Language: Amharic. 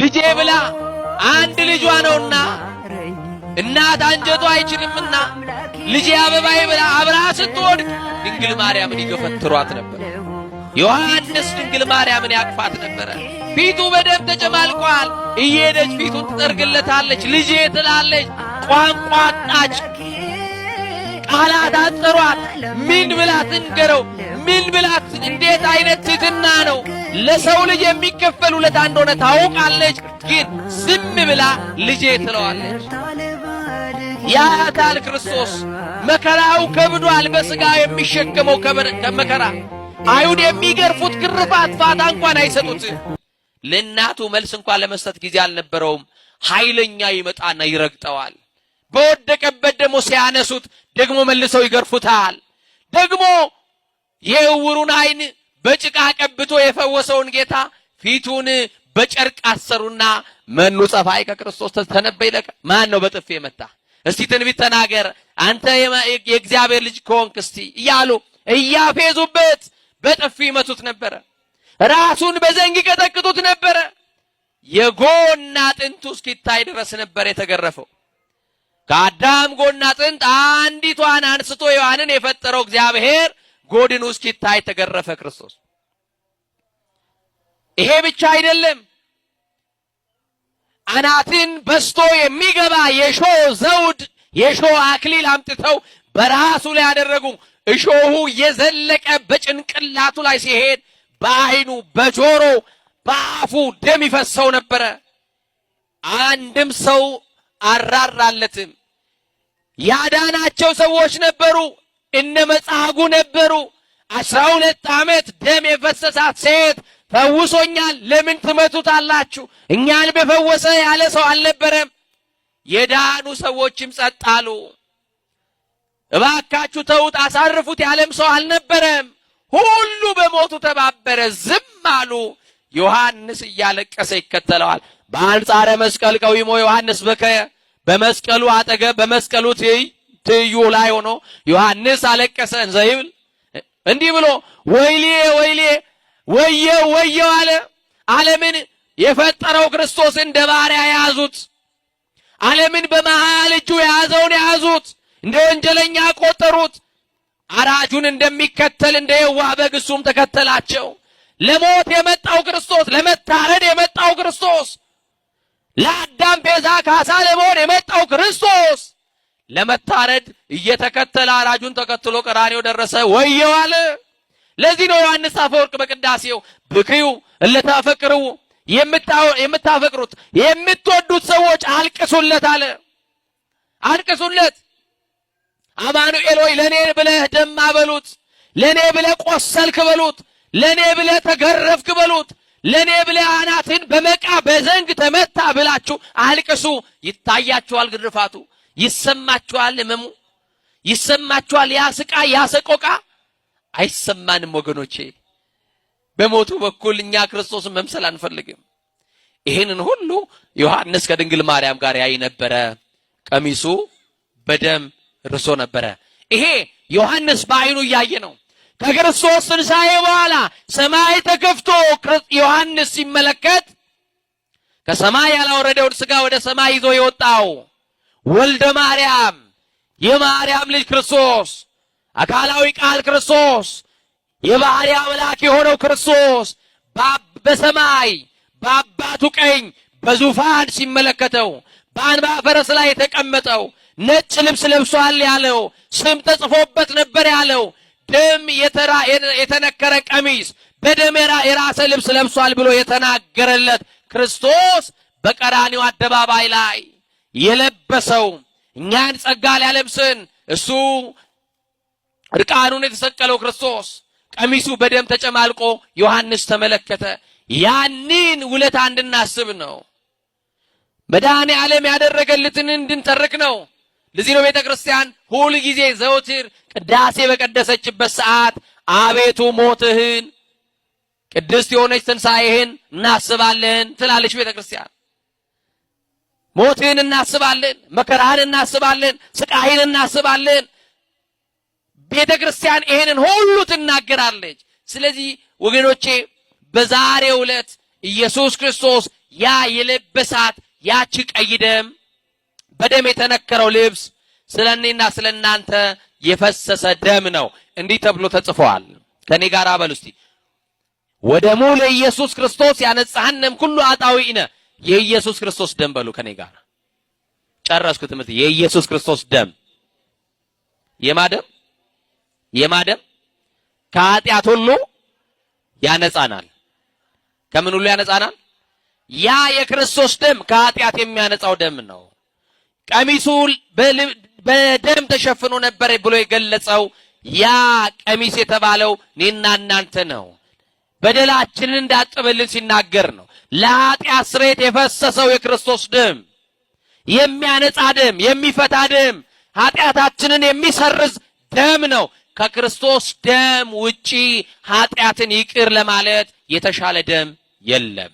ልጄ ብላ አንድ ልጇ ነውና እናት አንጀቷ አይችልምና ልጄ አበባዬ ብላ አብራ ስትወድቅ ድንግል ማርያምን ይገፈትሯት ነበር። ዮሐንስ ድንግል ማርያምን ያቅፋት ነበር። ፊቱ በደም ተጨማልቋል። እየሄደች ፊቱን ትጠርግለታለች። ልጄ ትላለች። ቋንቋ አጣች። ቃላት አጠሯት። ምን ብላ ትንገረው? ምን ብላት? እንዴት አይነት ትሕትና ነው! ለሰው ልጅ የሚከፈል ውለታ እንደሆነ ታውቃለች። ግን ዝም ብላ ልጄ ትለዋለች። ያታል ክርስቶስ መከራው ከብዷል። በሥጋ የሚሸከመው መከራ አይሁድ የሚገርፉት ግርፋት ፋታ እንኳን አይሰጡት። ለእናቱ መልስ እንኳን ለመስጠት ጊዜ አልነበረውም። ኃይለኛ ይመጣና ይረግጠዋል። በወደቀበት ደግሞ ሲያነሱት ደግሞ መልሰው ይገርፉታል። ደግሞ የዕውሩን ዓይን በጭቃ ቀብቶ የፈወሰውን ጌታ ፊቱን በጨርቅ አሰሩና መኑ ጸፋይ ከክርስቶስ ተነበይ ለከ። ማን ነው በጥፊ የመታ? እስቲ ትንቢት ተናገር አንተ የእግዚአብሔር ልጅ ከሆንክ እስቲ እያሉ እያፌዙበት በጥፊ ይመቱት ነበረ። ራሱን በዘንግ ይቀጠቅጡት ነበረ። የጎን አጥንቱ እስኪታይ ድረስ ነበር የተገረፈው። ከአዳም ጎን አጥንት አንዲቷን አንስቶ ሔዋንን የፈጠረው እግዚአብሔር ጎድኑ እስኪታይ ተገረፈ ክርስቶስ። ይሄ ብቻ አይደለም። አናትን በስቶ የሚገባ የሾህ ዘውድ የሾህ አክሊል አምጥተው በራሱ ላይ ያደረጉ። እሾሁ የዘለቀ በጭንቅላቱ ላይ ሲሄድ በዓይኑ፣ በጆሮ፣ በአፉ ደም ይፈሰው ነበረ። አንድም ሰው አራራለትም። ያዳናቸው ሰዎች ነበሩ። እነ መጻጉዕ ነበሩ። 12 ዓመት ደም የፈሰሳት ሴት ፈውሶኛል፣ ለምን ትመቱታላችሁ? እኛን በፈወሰ ያለ ሰው አልነበረም። የዳኑ ሰዎችም ጸጥ አሉ። እባካችሁ ተውት፣ አሳርፉት ያለም ሰው አልነበረም። ሁሉ በሞቱ ተባበረ፣ ዝም አሉ። ዮሐንስ እያለቀሰ ይከተለዋል። በአንጻረ መስቀል ቀዊሞ ዮሐንስ በከየ። በመስቀሉ አጠገብ በመስቀሉ ትይዩ ላይ ሆኖ ዮሐንስ አለቀሰ። እንዘይብል እንዲህ ብሎ ወይሌ ወይሌ ወየው ወየው አለ። ዓለምን የፈጠረው ክርስቶስ እንደ ባሪያ ያዙት። ዓለምን በመሃል እጁ የያዘውን ያዙት። እንደ ወንጀለኛ ቆጠሩት። አራጁን እንደሚከተል እንደ የዋህ በግ እሱም ተከተላቸው። ለሞት የመጣው ክርስቶስ፣ ለመታረድ የመጣው ክርስቶስ፣ ለአዳም ቤዛ ካሳ ለመሆን የመጣው ክርስቶስ ለመታረድ እየተከተለ አራጁን ተከትሎ ቀራንዮ ደረሰ። ወየው አለ። ለዚህ ነው ዮሐንስ አፈወርቅ በቅዳሴው ብክዩ እለታፈቅሩ የምታፈቅሩት የምትወዱት ሰዎች አልቅሱለት አለ። አልቅሱለት። አማኑኤል ሆይ ለኔ ብለህ ደማ በሉት፣ ለኔ ብለህ ቆሰልክ በሉት፣ ለኔ ብለህ ተገረፍክ በሉት፣ ለኔ ብለህ አናትን በመቃ በዘንግ ተመታ ብላችሁ አልቅሱ። ይታያችኋል ግርፋቱ፣ ይሰማችኋል ህመሙ፣ ይሰማችኋል ያ ስቃይ ያ ሰቆቃ። አይሰማንም ወገኖቼ። በሞቱ በኩል እኛ ክርስቶስን መምሰል አንፈልግም። ይህንን ሁሉ ዮሐንስ ከድንግል ማርያም ጋር ያይ ነበረ። ቀሚሱ በደም ርሶ ነበረ። ይሄ ዮሐንስ በዓይኑ እያየ ነው። ከክርስቶስ ትንሣኤ በኋላ ሰማይ ተከፍቶ ዮሐንስ ሲመለከት ከሰማይ ያላወረደውን ሥጋ ወደ ሰማይ ይዞ የወጣው ወልደ ማርያም የማርያም ልጅ ክርስቶስ አካላዊ ቃል ክርስቶስ የባሕርይ አምላክ የሆነው ክርስቶስ በሰማይ በአባቱ ቀኝ በዙፋን ሲመለከተው በአንባ ፈረስ ላይ የተቀመጠው ነጭ ልብስ ለብሷል ያለው ስም ተጽፎበት ነበር ያለው ደም የተነከረ ቀሚስ በደም የራሰ ልብስ ለብሷል ብሎ የተናገረለት ክርስቶስ በቀራንዮ አደባባይ ላይ የለበሰው እኛን ጸጋ ሊያለብሰን እሱ እርቃኑን የተሰቀለው ክርስቶስ ቀሚሱ በደም ተጨማልቆ ዮሐንስ ተመለከተ። ያንን ውለታ እንድናስብ ነው። መድኃኔ ዓለም ያደረገልትን እንድንተርክ ነው። ለዚህ ነው ቤተ ክርስቲያን ሁል ጊዜ ዘውትር ቅዳሴ በቀደሰችበት ሰዓት አቤቱ ሞትህን ቅድስት የሆነች ትንሣኤህን እናስባለን ትላለች ቤተ ክርስቲያን። ሞትህን እናስባለን፣ መከራህን እናስባለን፣ ስቃይን እናስባለን። ቤተ ክርስቲያን ይሄንን ሁሉ ትናገራለች። ስለዚህ ወገኖቼ በዛሬው ዕለት ኢየሱስ ክርስቶስ ያ የለበሳት ያቺ ቀይ ደም በደም የተነከረው ልብስ ስለኔና ስለናንተ የፈሰሰ ደም ነው። እንዲህ ተብሎ ተጽፏል። ከኔ ጋር አበሉ እስቲ። ወደሙ ለኢየሱስ ክርስቶስ ያነጻህንም ኩሉ አጣዊነ። የኢየሱስ ክርስቶስ ደም በሉ ከኔ ጋር። ጨረስኩ ትምህርት። የኢየሱስ ክርስቶስ ደም የማደም ከኃጢአት ሁሉ ያነጻናል። ከምን ሁሉ ያነጻናል? ያ የክርስቶስ ደም ከኃጢአት የሚያነጻው ደም ነው። ቀሚሱ በደም ተሸፍኖ ነበር ብሎ የገለጸው ያ ቀሚስ የተባለው እኔና እናንተ ነው። በደላችንን እንዳጥብልን ሲናገር ነው። ለኃጢአት ስርየት የፈሰሰው የክርስቶስ ደም የሚያነጻ ደም፣ የሚፈታ ደም፣ ኃጢአታችንን የሚሰርዝ ደም ነው። ከክርስቶስ ደም ውጪ ኃጢአትን ይቅር ለማለት የተሻለ ደም የለም።